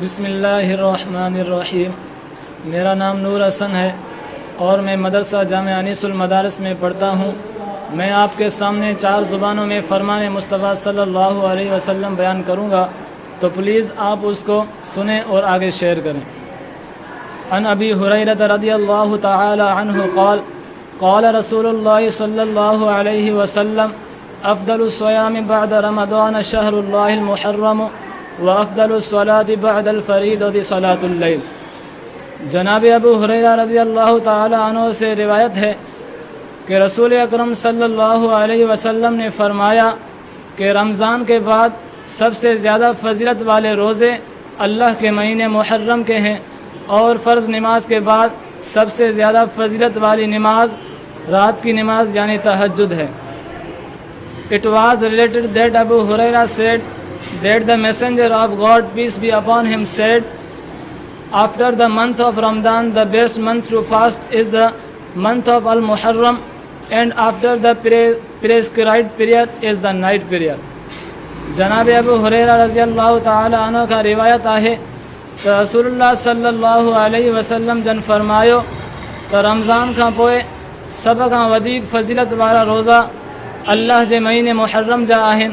بسم اللہ الرحمن الرحیم۔ میرا نام نور حسن ہے اور میں مدرسہ جامعہ انیس المدارس میں پڑھتا ہوں۔ میں آپ کے سامنے 4 زبانوں میں فرمان مصطفیٰ صلی اللہ علیہ وسلم بیان کروں گا، تو پلیز آپ اس کو سنیں اور آگے شیئر کریں۔ عن ابی هريرة رضی اللہ تعالی عنہ قال قال رسول اللہ صلی اللہ علیہ وسلم افضل الصيام بعد رمضان شهر الله المحرم وأفضل الصلاة بعد الفريضة صلاة الليل۔ جناب ابو ہریرہ رضی اللہ تعالی عنہ سے روایت ہے کہ رسول اکرم صلی اللہ علیہ وسلم نے فرمایا کہ رمضان کے بعد سب سے زیادہ فضیلت والے روزے اللہ کے مہینے محرم کے ہیں، اور فرض نماز کے بعد سب سے زیادہ فضیلت والی نماز رات کی نماز یعنی تہجد ہے۔ It was related that Abu Huraira said that the messenger of God, peace be upon him, said, after the month of Ramadan, the best month to fast is the month of al-Muharram, and after the prescribed period is the night period۔ جناب ابو ہریرہ رضی اللہ تعالی عنہ کا روایت ہے کہ رسول اللہ صلی اللہ علیہ وسلم جن فرمایو تو رمضان کا پوئے سب کا ودیک فضیلت والا روزہ اللہ جے مہینے محرم جا آہن،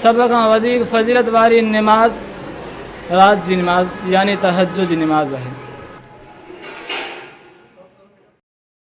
سب کا ودیک فضیلت والی نماز رات جی نماز یعنی تہجد جی نماز ہے۔